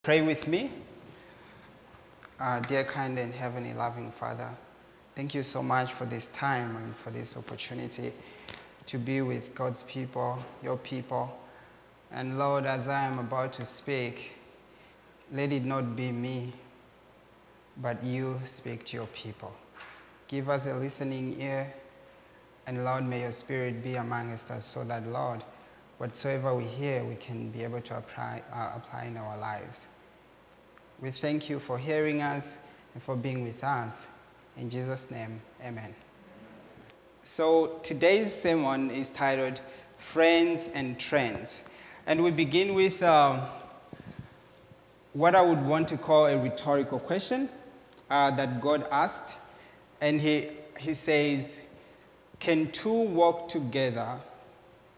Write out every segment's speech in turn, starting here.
Pray with me. Dear kind and heavenly loving Father, thank you so much for this time and for this opportunity to be with God's people, your people. And Lord, as I am about to speak, let it not be me, but you speak to your people. Give us a listening ear, and Lord, may your Spirit be amongst us so that, Lord, whatsoever we hear, we can be able to apply in our lives. We thank you for hearing us and for being with us. In Jesus' name, amen. So today's sermon is titled, Friends and Trends. And we begin with what I would want to call a rhetorical question that God asked. And he says, can two walk together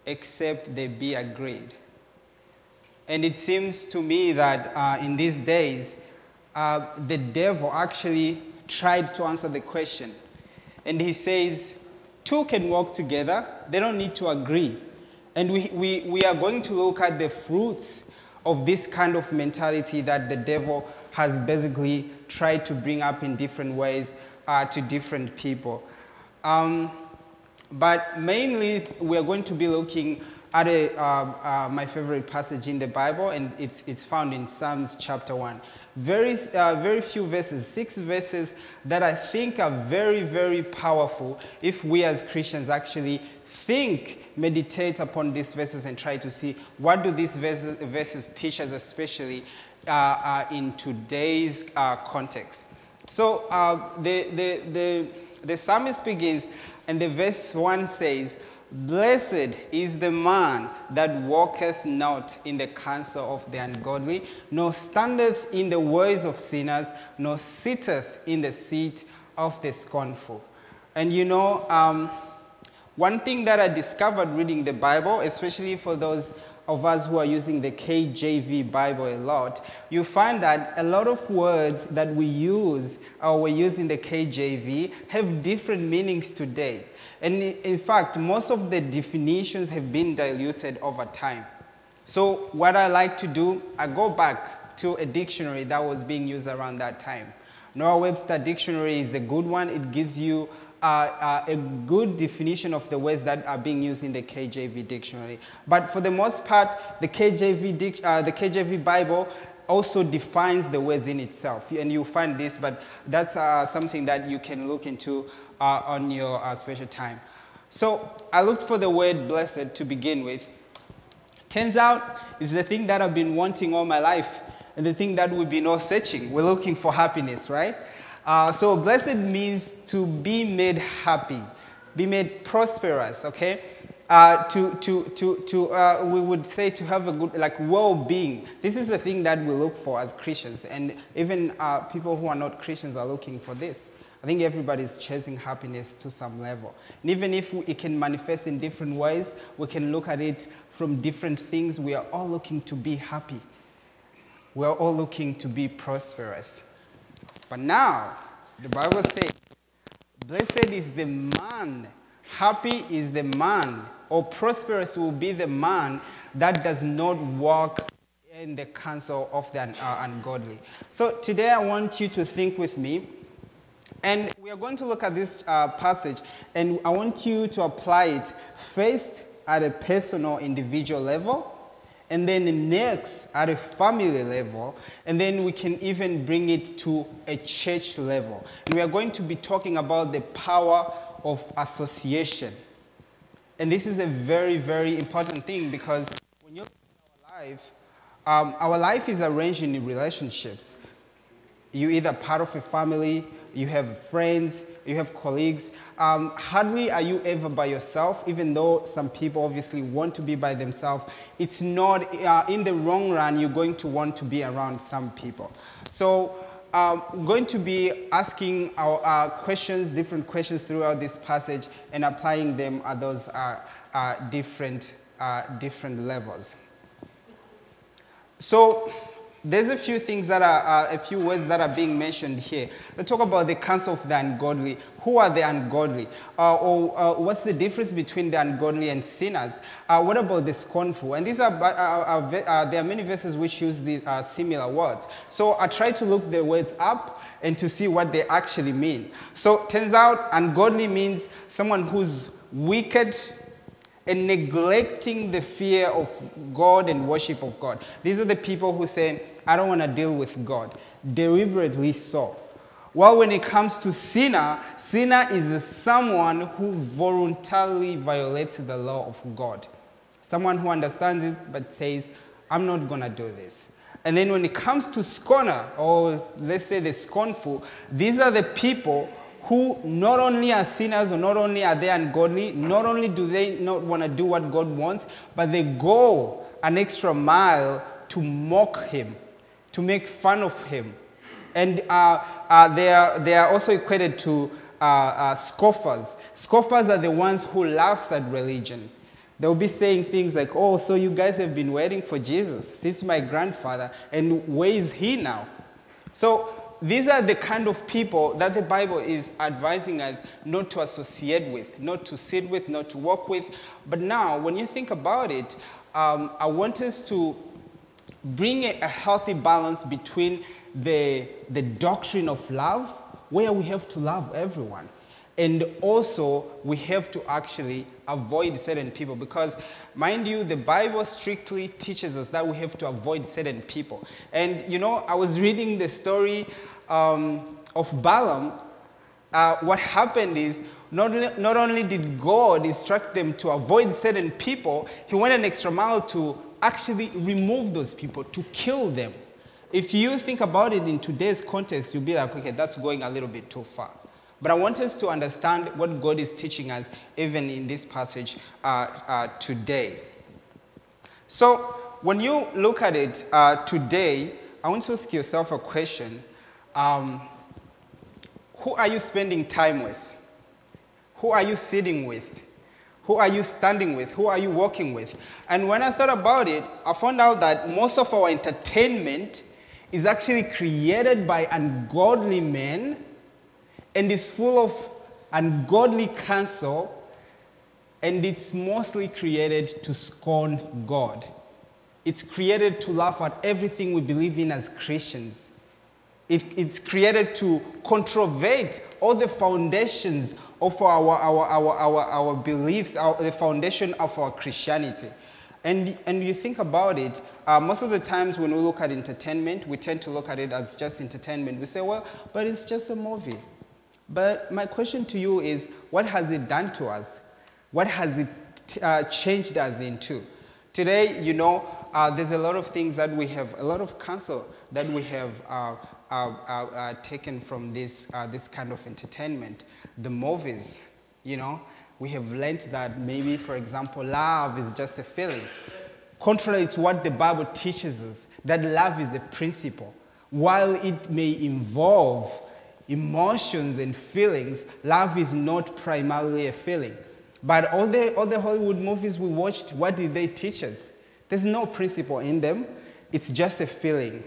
except they be agreed? And it seems to me that in these days, the devil actually tried to answer the question. And he says, two can walk together. They don't need to agree. And we are going to look at the fruits of this kind of mentality that the devil has basically tried to bring up in different ways to different people. But mainly, we are going to be looking at my favorite passage in the Bible, and it's found in Psalms chapter 1. Very few verses, 6 verses that I think are very, very powerful if we as Christians actually meditate upon these verses and try to see what do these verses teach us, especially in today's context. So the psalmist begins, and the verse 1 says, "Blessed is the man that walketh not in the counsel of the ungodly, nor standeth in the ways of sinners, nor sitteth in the seat of the scornful." And you know, one thing that I discovered reading the Bible, especially for those of us who are using the KJV Bible a lot, you find that a lot of words that we use or we use in the KJV have different meanings today. And in fact, most of the definitions have been diluted over time. So what I like to do, I go back to a dictionary that was being used around that time. Noah Webster Dictionary is a good one. It gives you a good definition of the words that are being used in the KJV dictionary. But for the most part, the KJV Bible also defines the words in itself. And you'll find this, but that's something that you can look into on your special time. So I looked for the word blessed to begin with. Turns out it's the thing that I've been wanting all my life, and the thing that we've been all searching. We're looking for happiness, right? So blessed means to be made happy, be made prosperous, okay? We would say to have a good, like, well-being. This is the thing that we look for as Christians, and even people who are not Christians are looking for this. I think everybody's chasing happiness to some level. And even if it can manifest in different ways, we can look at it from different things. We are all looking to be happy. We are all looking to be prosperous. But now, the Bible says, blessed is the man, happy is the man, or prosperous will be the man that does not walk in the counsel of the ungodly. So today I want you to think with me, and we are going to look at this passage, and I want you to apply it first at a personal, individual level, and then next at a family level, and then we can even bring it to a church level. And we are going to be talking about the power of association. And this is a very, very important thing, because when you look at our life is arranged in relationships. You're either part of a family, you have friends, you have colleagues. Hardly are you ever by yourself, even though some people obviously want to be by themselves. It's not, in the long run, you're going to want to be around some people. So we're going to be asking our questions, different questions throughout this passage, and applying them at those different levels. So there's a few things that are, a few words that are being mentioned here. Let's talk about the counsel of the ungodly. Who are the ungodly? What's the difference between the ungodly and sinners? What about the scornful? And these are, there are many verses which use these similar words. So I try to look the words up and to see what they actually mean. So turns out ungodly means someone who's wicked and neglecting the fear of God and worship of God. These are the people who say, I don't want to deal with God. Deliberately so. Well, when it comes to sinner, sinner is someone who voluntarily violates the law of God. Someone who understands it but says, I'm not going to do this. And then when it comes to scorner, or let's say the scornful, these are the people who not only are sinners or not only are they ungodly, not only do they not want to do what God wants, but they go an extra mile to mock him, to make fun of him. And they are also equated to scoffers. Scoffers are the ones who laugh at religion. They'll be saying things like, oh, so you guys have been waiting for Jesus since my grandfather, and where is he now? So these are the kind of people that the Bible is advising us not to associate with, not to sit with, not to walk with. But now, when you think about it, I want us to bring a healthy balance between the doctrine of love, where we have to love everyone, and also we have to actually avoid certain people, because mind you, the Bible strictly teaches us that we have to avoid certain people. And you know, I was reading the story of Balaam. What happened is not only did God instruct them to avoid certain people, he went an extra mile to actually remove those people, to kill them. If you think about it in today's context, you'll be like, okay, that's going a little bit too far. But I want us to understand what God is teaching us even in this passage today. So when you look at it today, I want to ask yourself a question. Who are you spending time with? Who are you sitting with? Who are you standing with? Who are you walking with? And when I thought about it, I found out that most of our entertainment is actually created by ungodly men, and is full of ungodly counsel, and it's mostly created to scorn God. It's created to laugh at everything we believe in as Christians. It's created to controvert all the foundations of our beliefs, the foundation of our Christianity. And you think about it, most of the times when we look at entertainment, we tend to look at it as just entertainment. We say, well, but it's just a movie. But my question to you is, what has it done to us? What has it changed us into? Today, you know, there's a lot of things that we have, a lot of counsel that we have taken from this kind of entertainment. The movies, you know, we have learned that maybe, for example, love is just a feeling. Contrary to what the Bible teaches us, that love is a principle. While it may involve emotions and feelings, love is not primarily a feeling. But all the Hollywood movies we watched, what did they teach us? There's no principle in them. It's just a feeling.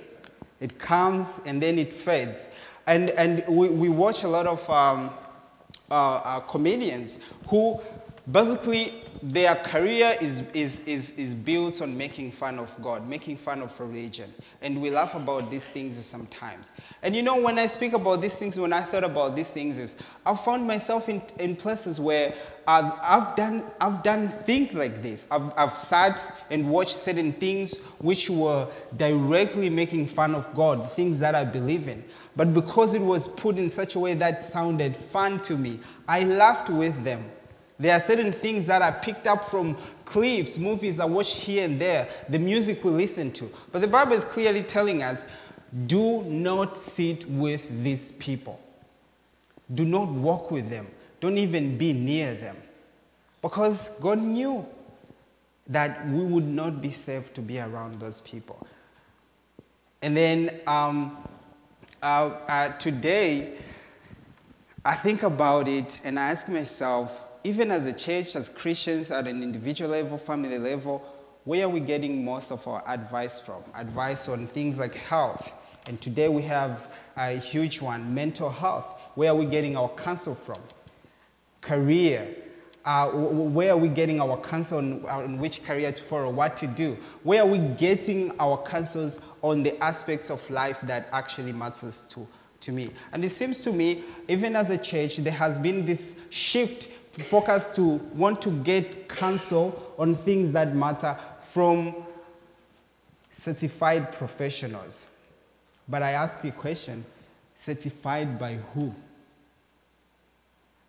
It comes and then it fades. And we watch a lot of comedians who basically their career is built on making fun of God, making fun of religion. And we laugh about these things sometimes. And you know, when I speak about these things, when I thought about these things, I found myself in places where I've done things like this. I've sat and watched certain things which were directly making fun of God, things that I believe in. But because it was put in such a way that sounded fun to me, I laughed with them. There are certain things that I picked up from clips, movies I watched here and there, the music we listen to. But the Bible is clearly telling us, do not sit with these people. Do not walk with them. Don't even be near them. Because God knew that we would not be safe to be around those people. And then today, I think about it and I ask myself, even as a church, as Christians, at an individual level, family level, where are we getting most of our advice from? Advice on things like health. And today we have a huge one, mental health. Where are we getting our counsel from? Career. Where are we getting our counsel on which career to follow, what to do? Where are we getting our counsels on the aspects of life that actually matters to me? And it seems to me, even as a church, there has been this shift to focus to want to get counsel on things that matter from certified professionals. But I ask you a question, certified by who?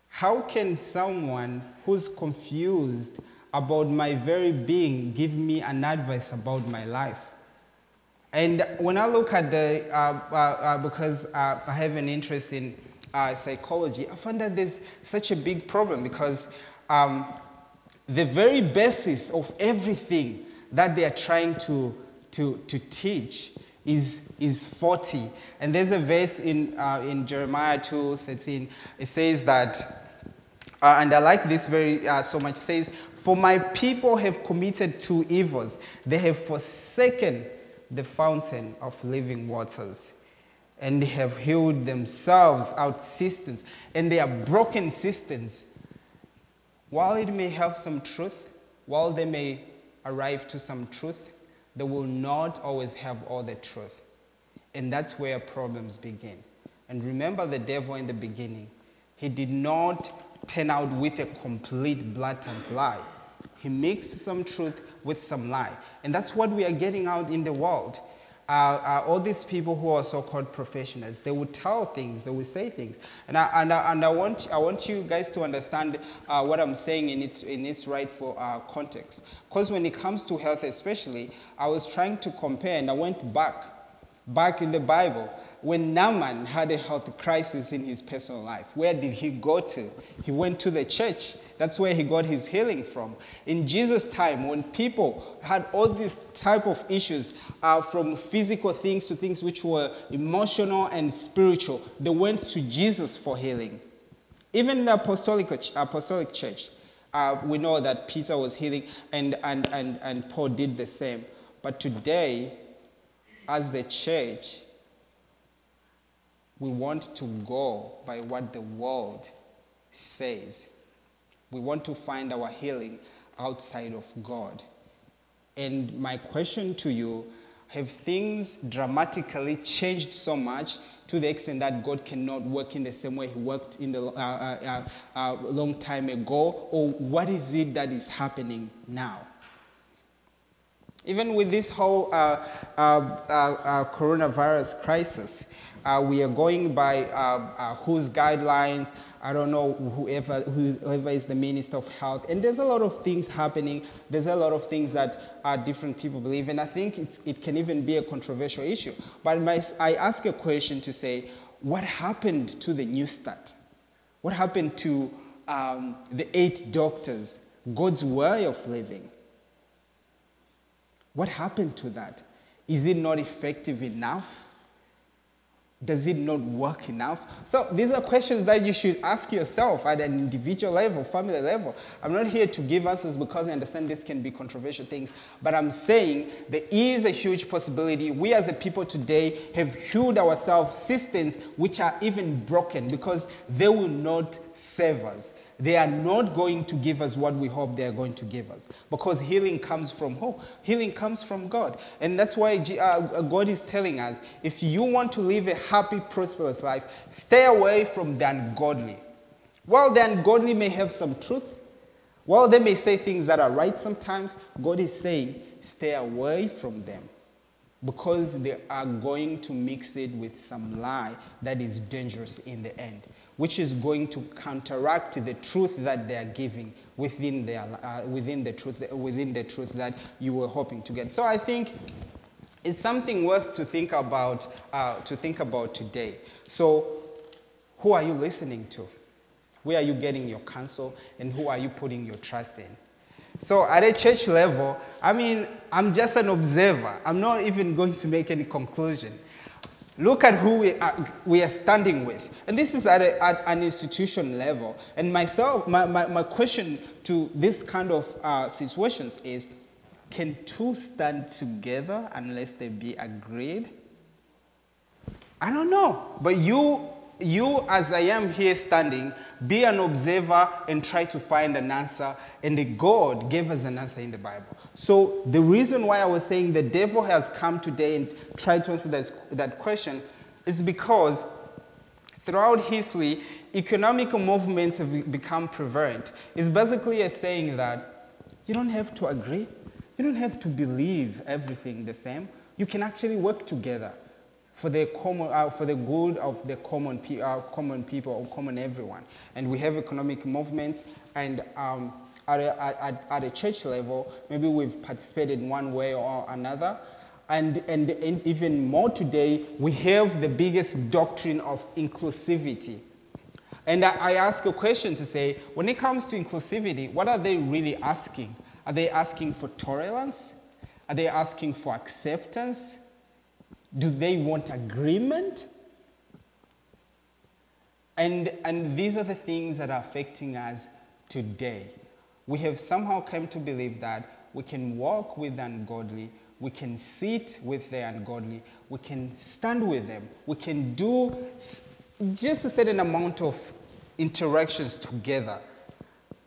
How can someone who's confused about my very being give me an advice about my life? And when I look at because I have an interest in psychology, I find that there's such a big problem because the very basis of everything that they are trying to teach is faulty. And there's a verse in Jeremiah 2:13. It says that, and I like this very so much. It says, "For my people have committed two evils. They have forsaken the fountain of living waters, and they have hewn themselves out cisterns, and they are broken cisterns." While it may have some truth, while they may arrive to some truth, they will not always have all the truth. And that's where problems begin. And remember the devil in the beginning. He did not turn out with a complete blatant lie. He mixed some truth with some lie. And that's what we are getting out in the world. All these people who are so-called professionals, they will tell things, they will say things. And I want you guys to understand what I'm saying in its rightful context. Because when it comes to health especially, I was trying to compare, and I went back in the Bible. When Naaman had a health crisis in his personal life, where did he go to? He went to the church. That's where he got his healing from. In Jesus' time, when people had all these type of issues, from physical things to things which were emotional and spiritual, they went to Jesus for healing. Even in the apostolic church, we know that Peter was healing and Paul did the same. But today, as the church, we want to go by what the world says. We want to find our healing outside of God. And my question to you, have things dramatically changed so much to the extent that God cannot work in the same way he worked in the long time ago? Or what is it that is happening now? Even with this whole coronavirus crisis, we are going by whose guidelines, I don't know, whoever is the Minister of Health. And there's a lot of things happening. There's a lot of things that different people believe. And I think it can even be a controversial issue. But I ask a question to say, what happened to the New Start? What happened to the 8 doctors, God's way of living? What happened to that? Is it not effective enough? Does it not work enough? So these are questions that you should ask yourself at an individual level, family level. I'm not here to give answers because I understand this can be controversial things, but I'm saying there is a huge possibility we as a people today have hewed ourselves systems which are even broken because they will not save us. They are not going to give us what we hope they are going to give us. Because healing comes from who? Healing comes from God. And that's why God is telling us, if you want to live a happy, prosperous life, stay away from the ungodly. While the ungodly may have some truth, while they may say things that are right sometimes, God is saying, stay away from them. Because they are going to mix it with some lie that is dangerous in the end, which is going to counteract the truth that they are giving within the truth that you were hoping to get. So I think it's something worth to think about today. So who are you listening to? Where are you getting your counsel, and who are you putting your trust in? So at a church level, I mean, I'm just an observer. I'm not even going to make any conclusion. Look at who we are standing with. And this is at an institution level. And myself, my question to this kind of situations is, can two stand together unless they be agreed? I don't know. But you as I am here standing, be an observer and try to find an answer. And God gave us an answer in the Bible. So the reason why I was saying the devil has come today and tried to answer that question is because throughout history, economic movements have become prevalent. It's basically a saying that you don't have to agree. You don't have to believe everything the same. You can actually work together for the good of the common people or common everyone. And we have economic movements, and at a church level, maybe we've participated in one way or another. And even more today, we have the biggest doctrine of inclusivity. And I ask a question to say, when it comes to inclusivity, what are they really asking? Are they asking for tolerance? Are they asking for acceptance? Do they want agreement? And these are the things that are affecting us today. We have somehow come to believe that we can walk with the ungodly, we can sit with the ungodly, we can stand with them, we can do just a certain amount of interactions together.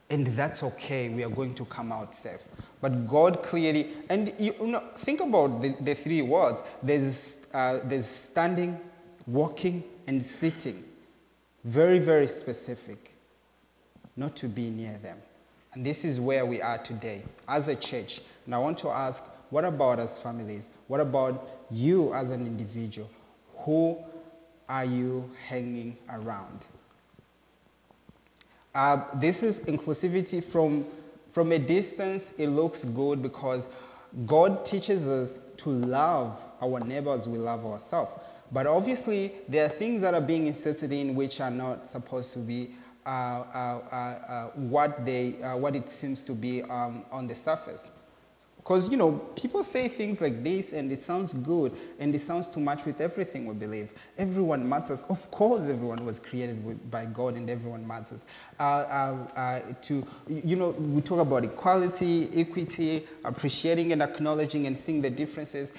And that's okay, we are going to come out safe. But God clearly, and think about the three words. There's standing, walking, and sitting. Very, very specific. Not to be near them. And this is where we are today as a church. And I want to ask, what about us families? What about you as an individual? Who are you hanging around? This is inclusivity from a distance. It looks good because God teaches us to love our neighbors, we love ourselves. But obviously, there are things that are being inserted in which are not supposed to be what it seems to be on the surface. Because, people say things like this and it sounds good and it sounds too much with everything we believe. Everyone matters. Of course, everyone was created by God and everyone matters. We talk about equality, equity, appreciating and acknowledging and seeing the differences.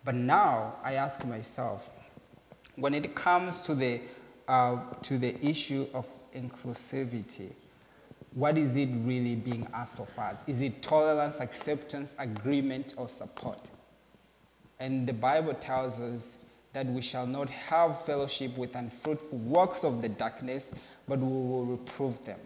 But now I ask myself, when it comes to the issue of inclusivity, what is it really being asked of us? Is it tolerance, acceptance, agreement, or support? And the Bible tells us that we shall not have fellowship with unfruitful works of the darkness, but we will reprove them.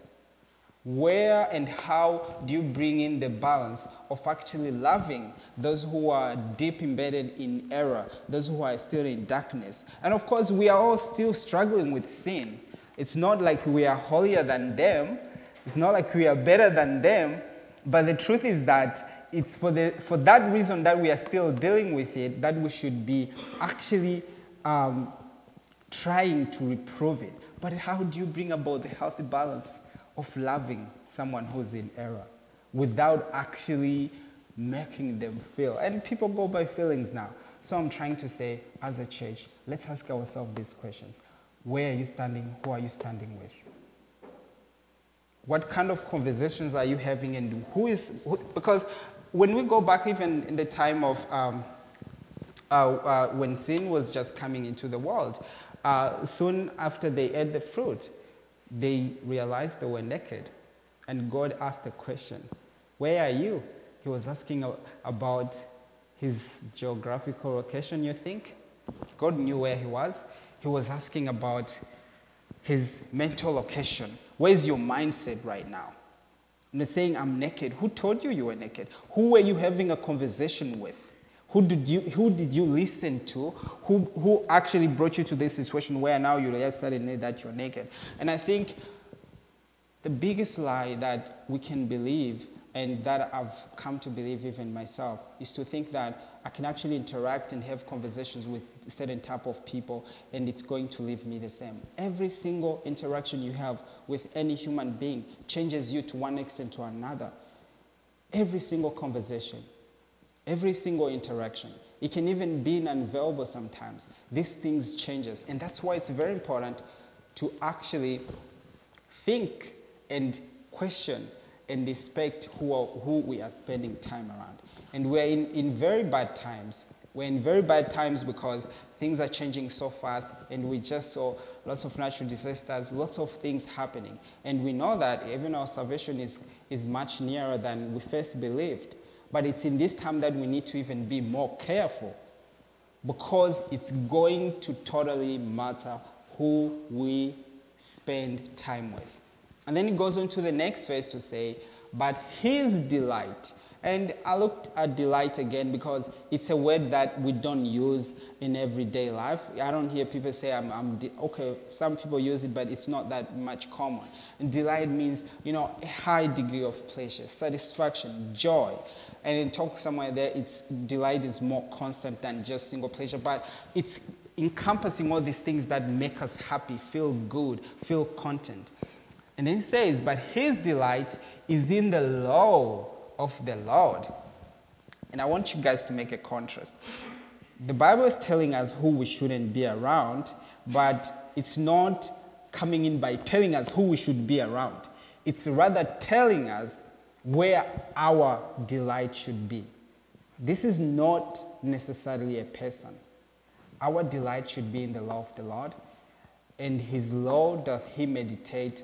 Where and how do you bring in the balance of actually loving those who are deep embedded in error, those who are still in darkness? And of course, we are all still struggling with sin. It's not like we are holier than them. It's not like we are better than them, but the truth is that it's for that reason that we are still dealing with it, that we should be actually trying to reprove it. But how do you bring about the healthy balance of loving someone who's in error without actually making them feel? And people go by feelings now. So I'm trying to say, as a church, let's ask ourselves these questions. Where are you standing? Who are you standing with? What kind of conversations are you having, and because when we go back even in the time of when sin was just coming into the world, soon after they ate the fruit, they realized they were naked. And God asked the question, where are you? He was asking about his geographical location, you think? God knew where he was. He was asking about his mental location. Where's your mindset right now? And they're saying, I'm naked. Who told you were naked? Who were you having a conversation with? Who did you listen to? Who actually brought you to this situation where now you just suddenly that you're naked? And I think the biggest lie that we can believe, and that I've come to believe even myself, is to think that I can actually interact and have conversations with a certain type of people and it's going to leave me the same. Every single interaction you have with any human being changes you to one extent or another. Every single conversation, every single interaction. It can even be non-verbal sometimes. These things changes. And that's why it's very important to actually think and question and respect who we are spending time around. And we're in very bad times. We're in very bad times because things are changing so fast, and we just saw lots of natural disasters, lots of things happening. And we know that even our salvation is much nearer than we first believed. But it's in this time that we need to even be more careful, because it's going to totally matter who we spend time with. And then it goes on to the next verse to say, but his delight. And I looked at delight again because it's a word that we don't use in everyday life. I don't hear people say, okay, some people use it, but it's not that much common. And delight means, a high degree of pleasure, satisfaction, joy. And it talks somewhere there, delight is more constant than just single pleasure, but it's encompassing all these things that make us happy, feel good, feel content. And then it says, but his delight is in the law of the Lord. And I want you guys to make a contrast. The Bible is telling us who we shouldn't be around, but it's not coming in by telling us who we should be around. It's rather telling us where our delight should be. This is not necessarily a person. Our delight should be in the law of the Lord, and his law doth he meditate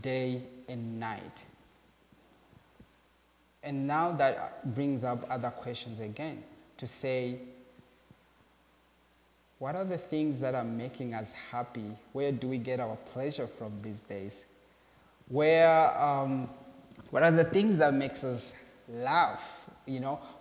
day and night. And now that brings up other questions again, to say, what are the things that are making us happy? Where do we get our pleasure from these days? What are the things that makes us laugh?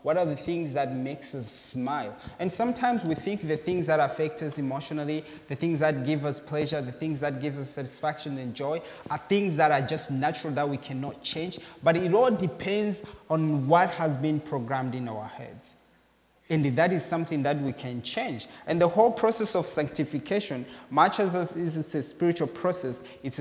What are the things that makes us smile? And sometimes we think the things that affect us emotionally, the things that give us pleasure, the things that give us satisfaction and joy are things that are just natural, that we cannot change. But it all depends on what has been programmed in our heads. And that is something that we can change. And the whole process of sanctification, much as it's a spiritual process, it's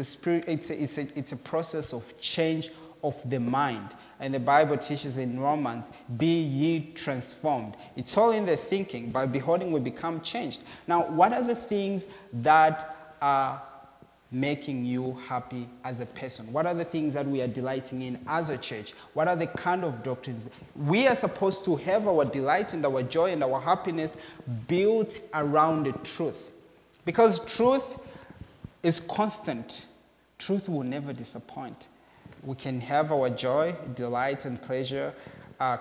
a process of change of the mind. And the Bible teaches in Romans, be ye transformed. It's all in the thinking. By beholding, we become changed. Now, what are the things that are making you happy as a person? What are the things that we are delighting in as a church? What are the kind of doctrines? We are supposed to have our delight and our joy and our happiness built around the truth. Because truth is constant. Truth will never disappoint. We can have our joy, delight, and pleasure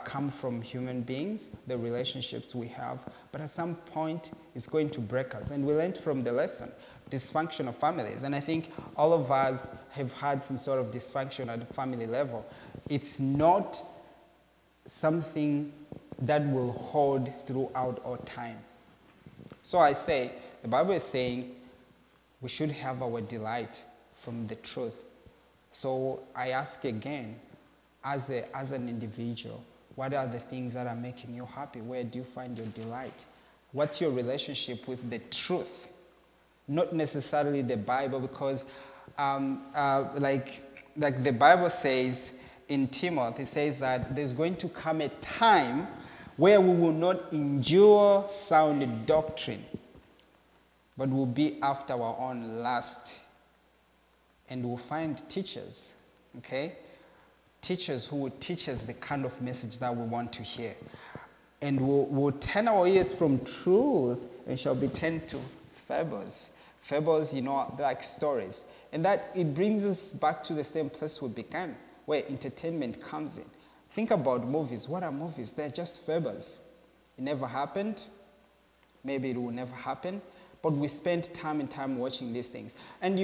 come from human beings, the relationships we have, but at some point it's going to break us. And we learned from the lesson, dysfunction of families. And I think all of us have had some sort of dysfunction at the family level. It's not something that will hold throughout our time. So I say, the Bible is saying we should have our delight from the truth. So I ask again, as an individual, what are the things that are making you happy? Where do you find your delight? What's your relationship with the truth? Not necessarily the Bible, because like the Bible says in Timothy, it says that there's going to come a time where we will not endure sound doctrine, but will be after our own lust. And we'll find teachers, okay? Teachers who will teach us the kind of message that we want to hear. And we'll turn our ears from truth and shall be turned to fables. Fables, like stories. And that it brings us back to the same place we began, where entertainment comes in. Think about movies. What are movies? They're just fables. It never happened. Maybe it will never happen. But we spend time and time watching these things. And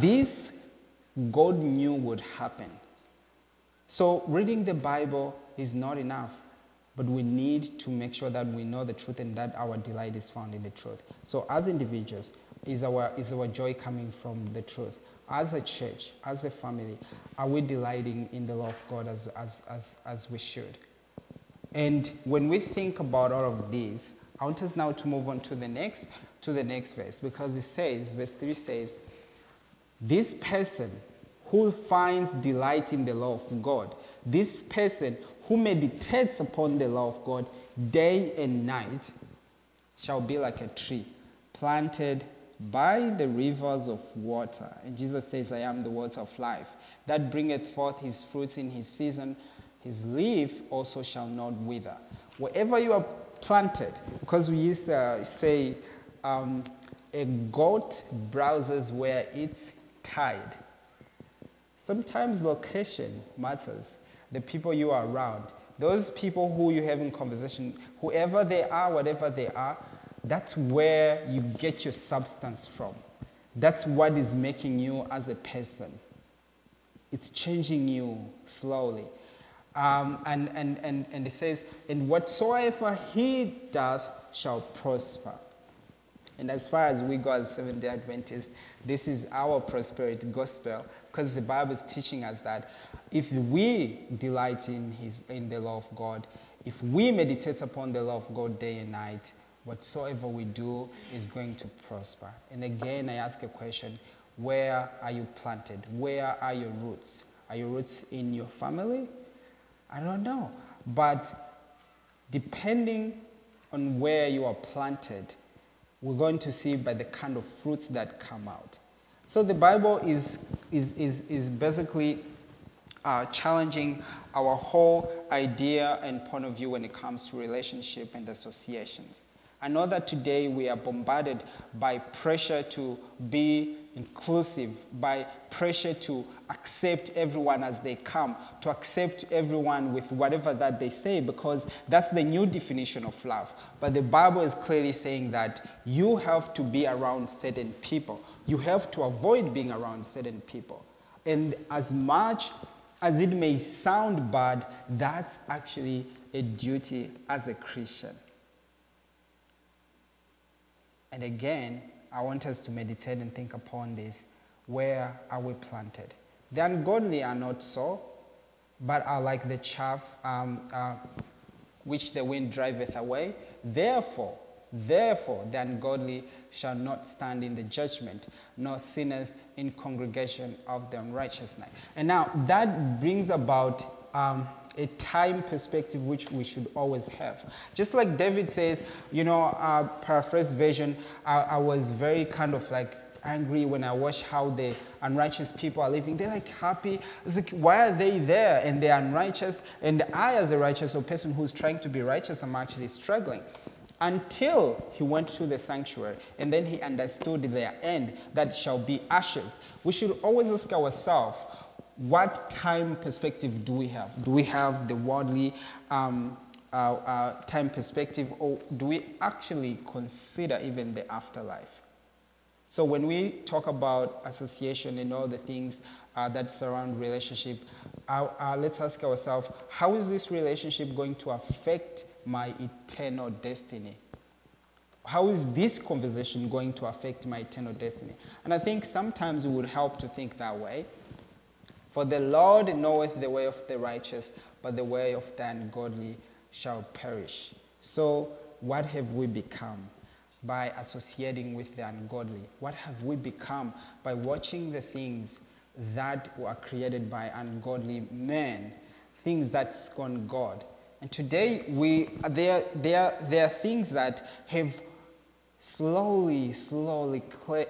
this God knew would happen. So reading the Bible is not enough, but we need to make sure that we know the truth and that our delight is found in the truth. So as individuals, is our joy coming from the truth? As a church, as a family, are we delighting in the law of God as we should? And when we think about all of these, I want us now to move on to the next verse, because it says, verse 3 says, this person who finds delight in the law of God, this person who meditates upon the law of God day and night, shall be like a tree planted by the rivers of water. And Jesus says, I am the water of life, that bringeth forth his fruits in his season. His leaf also shall not wither. Wherever you are planted, because we used to say, a goat browses where it's tied. Sometimes location matters. The people you are around, those people who you have in conversation, whoever they are, whatever they are, that's where you get your substance from. That's what is making you as a person. It's changing you slowly. And it says, and whatsoever he doth shall prosper. And as far as we go as Seventh-day Adventists, this is our prosperity gospel, because the Bible is teaching us that if we delight in the law of God, if we meditate upon the law of God day and night, whatsoever we do is going to prosper. And again, I ask a question, where are you planted? Where are your roots? Are your roots in your family? I don't know. But depending on where you are planted, we're going to see by the kind of fruits that come out. So the Bible is basically challenging our whole idea and point of view when it comes to relationship and associations. I know that today we are bombarded by pressure to be inclusive, by pressure to accept everyone as they come, to accept everyone with whatever that they say, because that's the new definition of love. But the Bible is clearly saying that you have to be around certain people. You have to avoid being around certain people. And as much as it may sound bad, that's actually a duty as a Christian. And again, I want us to meditate and think upon this. Where are we planted? The ungodly are not so, but are like the chaff which the wind driveth away. Therefore, the ungodly shall not stand in the judgment, nor sinners in congregation of the unrighteousness. And now, that brings about a time perspective which we should always have. Just like David says, paraphrase version, I was very kind of like angry when I watched how the unrighteous people are living. They're like happy. It's like, why are they there and they're unrighteous? And I, as a righteous or person who's trying to be righteous, I'm actually struggling. Until he went to the sanctuary and then he understood their end, that shall be ashes. We should always ask ourselves, what time perspective do we have? Do we have the worldly time perspective, or do we actually consider even the afterlife? So when we talk about association and all the things that surround relationship, let's ask ourselves, how is this relationship going to affect my eternal destiny? How is this conversation going to affect my eternal destiny? And I think sometimes it would help to think that way. For the Lord knoweth the way of the righteous, but the way of the ungodly shall perish. So what have we become by associating with the ungodly? What have we become by watching the things that were created by ungodly men, things that scorn God? And today there are things that have slowly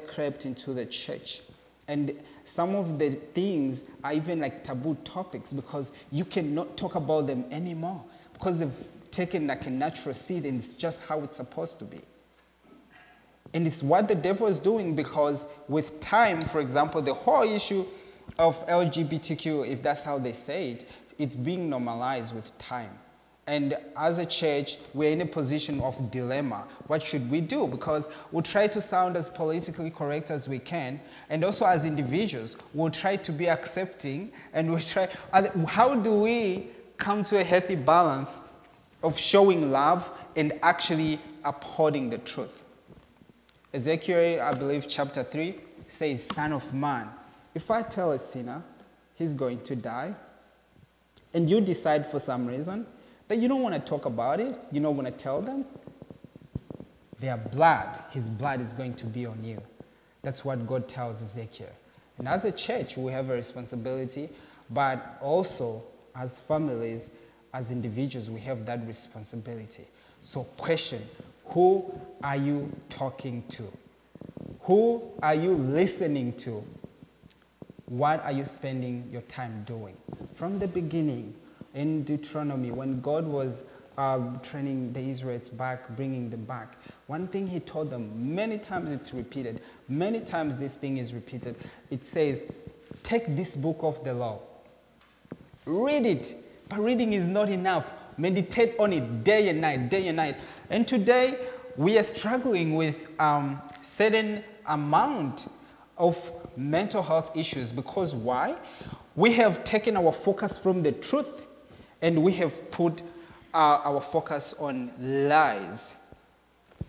crept into the church. And some of the things are even like taboo topics, because you cannot talk about them anymore, because they've taken like a natural seed and it's just how it's supposed to be. And it's what the devil is doing, because with time, for example, the whole issue of LGBTQ, if that's how they say it, it's being normalized with time. And as a church, we're in a position of dilemma. What should we do? Because we'll try to sound as politically correct as we can. And also as individuals, we'll try to be accepting. And we'll try, how do we come to a healthy balance of showing love and actually upholding the truth? Ezekiel, I believe, chapter 3 says, Son of man, if I tell a sinner he's going to die, and you decide for some reason that you don't want to talk about it, you don't want to tell them, their blood, his blood is going to be on you. That's what God tells Ezekiel. And as a church, we have a responsibility, but also as families, as individuals, we have that responsibility. So question, who are you talking to? Who are you listening to? What are you spending your time doing? From the beginning, in Deuteronomy, when God was training the Israelites back, bringing them back, one thing he told them, many times it's repeated, many times this thing is repeated, it says, take this book of the law, read it, but reading is not enough. Meditate on it day and night, day and night. And today, we are struggling with certain amount of mental health issues. Because why? We have taken our focus from the truth and we have put our focus on lies.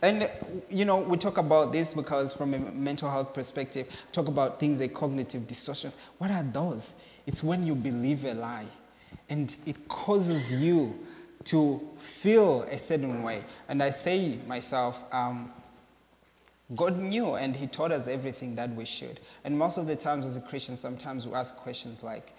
And, you know, we talk about this because from a mental health perspective, talk about things like cognitive distortions. What are those? It's when you believe a lie and it causes you to feel a certain way. And I say myself, God knew and he taught us everything that we should. And most of the times as a Christian, sometimes we ask questions like,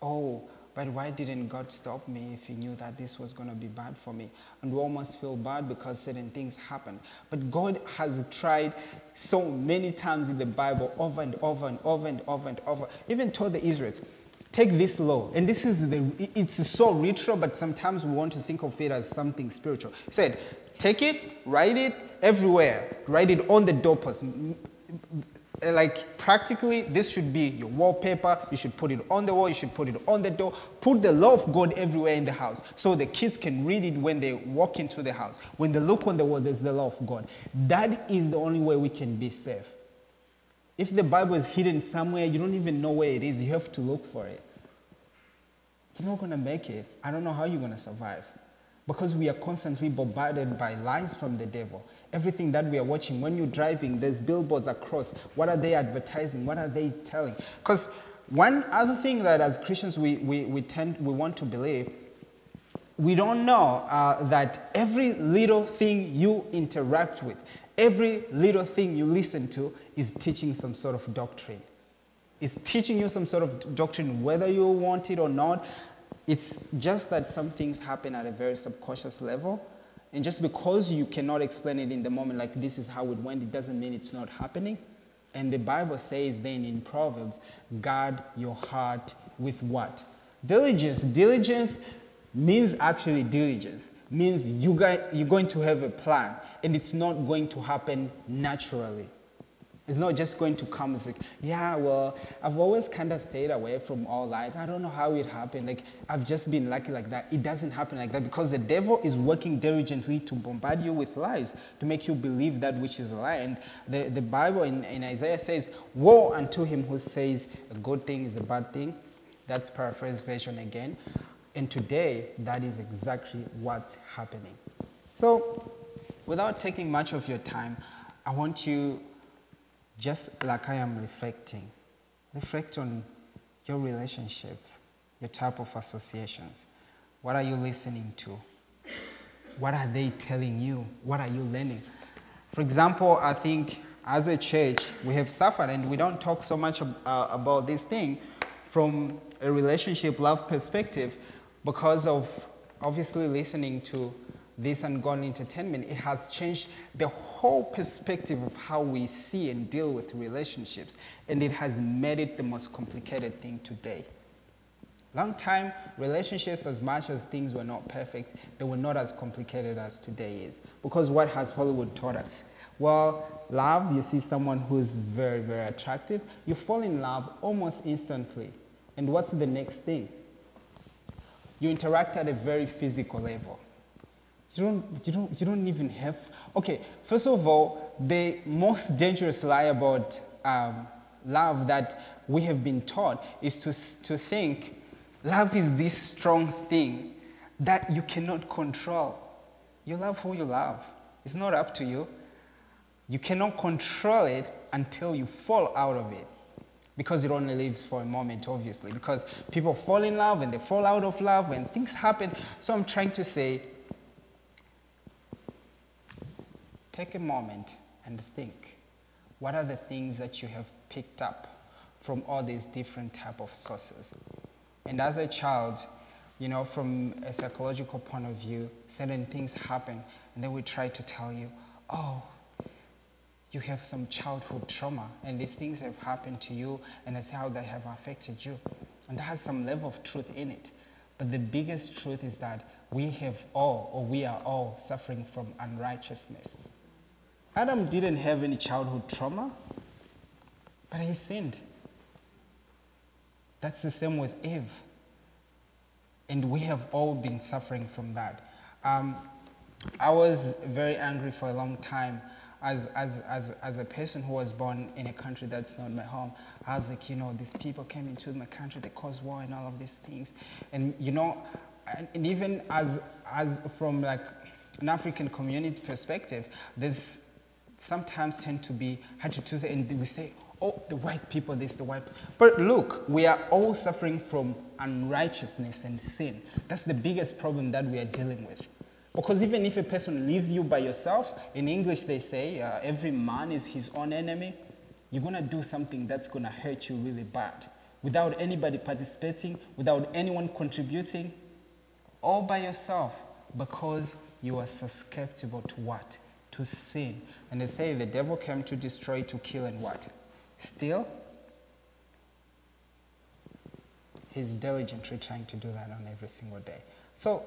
oh, but why didn't God stop me if he knew that this was going to be bad for me? And we almost feel bad because certain things happen. But God has tried so many times in the Bible over and over and over and over and over. Even told the Israelites, take this law. And this is it's so literal, but sometimes we want to think of it as something spiritual. He said, take it, write it everywhere. Write it on the doorpost. Like practically, this should be your wallpaper. You should put it on the wall. You should put it on the door. Put the law of God everywhere in the house so the kids can read it when they walk into the house. When they look on the wall, there's the law of God. That is the only way we can be safe. If the Bible is hidden somewhere, you don't even know where it is. You have to look for it. You're not going to make it. I don't know how you're going to survive. Because we are constantly bombarded by lies from the devil. Everything that we are watching, when you're driving, there's billboards across. What are they advertising? What are they telling? Because one other thing that as Christians we want to believe, we don't know that every little thing you interact with, every little thing you listen to is teaching some sort of doctrine. It's teaching you some sort of doctrine, whether you want it or not. It's just that some things happen at a very subconscious level. And just because you cannot explain it in the moment, like this is how it went, it doesn't mean it's not happening. And the Bible says then in Proverbs, guard your heart with what? Diligence. Diligence means actually diligence. Means you're going to have a plan. And it's not going to happen naturally. It's not just going to come as like, yeah, well, I've always kind of stayed away from all lies. I don't know how it happened. Like, I've just been lucky like that. It doesn't happen like that because the devil is working diligently to bombard you with lies, to make you believe that which is a lie. And the Bible in Isaiah says, woe unto him who says a good thing is a bad thing. That's paraphrase version again. And today, that is exactly what's happening. So, without taking much of your time, I want you, just like I am reflecting, reflect on your relationships, your type of associations. What are you listening to? What are they telling you? What are you learning? For example, I think as a church, we have suffered, and we don't talk so much about this thing from a relationship love perspective because of obviously listening to this ungodly entertainment. It has changed the whole perspective of how we see and deal with relationships, and it has made it the most complicated thing today. Long time, relationships, as much as things were not perfect, they were not as complicated as today is. Because what has Hollywood taught us? Well, love, you see someone who is very, very attractive, you fall in love almost instantly. And what's the next thing? You interact at a very physical level. You don't even have... Okay, first of all, the most dangerous lie about love that we have been taught is to think love is this strong thing that you cannot control. You love who you love. It's not up to you. You cannot control it until you fall out of it. Because it only lives for a moment, obviously. Because people fall in love and they fall out of love and things happen. So I'm trying to say, take a moment and think, what are the things that you have picked up from all these different type of sources? And as a child, you know, from a psychological point of view, certain things happen, and then we try to tell you, oh, you have some childhood trauma, and these things have happened to you, and that's how they have affected you. And that has some level of truth in it. But the biggest truth is that we have all, or we are all, suffering from unrighteousness. Adam didn't have any childhood trauma, but he sinned. That's the same with Eve. And we have all been suffering from that. I was very angry for a long time as a person who was born in a country that's not my home. I was like, these people came into my country, they caused war and all of these things. And and even as from like an African community perspective, there's sometimes tend to be hard to say, and we say, oh, the white people, this, the white. But look, we are all suffering from unrighteousness and sin. That's the biggest problem that we are dealing with. Because even if a person leaves you by yourself, in English they say, every man is his own enemy. You're going to do something that's going to hurt you really bad. Without anybody participating, without anyone contributing, all by yourself, because you are susceptible to what? To sin. And they say the devil came to destroy, to kill, and what? Steal. He's diligently trying to do that on every single day. So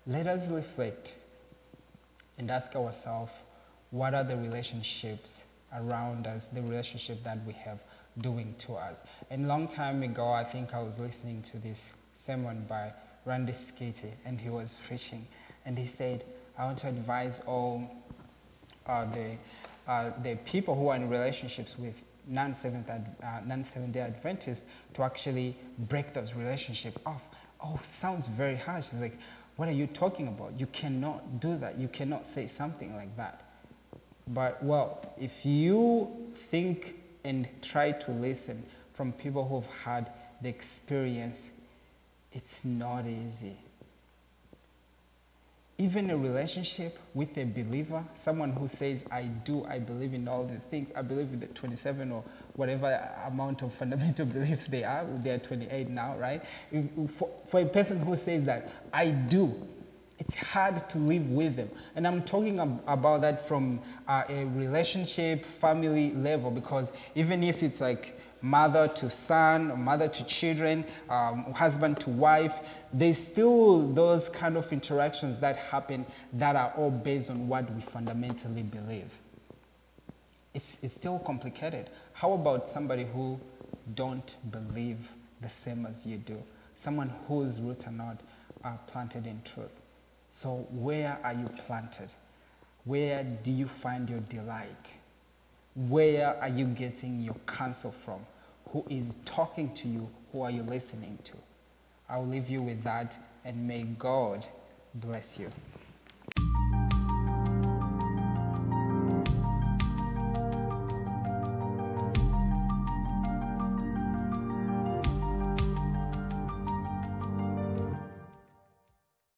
let us reflect and ask ourselves, what are the relationships around us, the relationship that we have doing to us? And a long time ago, I think I was listening to this sermon by Randy Skitty, and he was preaching, and he said, I want to advise all the people who are in relationships with non-Seventh-day Adventists to actually break those relationships off. Oh, sounds very harsh. It's like, what are you talking about? You cannot do that. You cannot say something like that. But, well, if you think and try to listen from people who've had the experience, it's not easy. Even a relationship with a believer, someone who says, I believe in all these things, I believe in the 27 or whatever amount of fundamental beliefs they are 28 now, right? For a person who says that, I do, it's hard to live with them. And I'm talking about that from a relationship, family level, because even if it's like mother to son, or mother to children, husband to wife, there's still those kind of interactions that happen that are all based on what we fundamentally believe. It's still complicated. How about somebody who don't believe the same as you do? Someone whose roots are not planted in truth. So where are you planted? Where do you find your delight? Where are you getting your counsel from? Who is talking to you? Who are you listening to? I'll leave you with that, and may God bless you.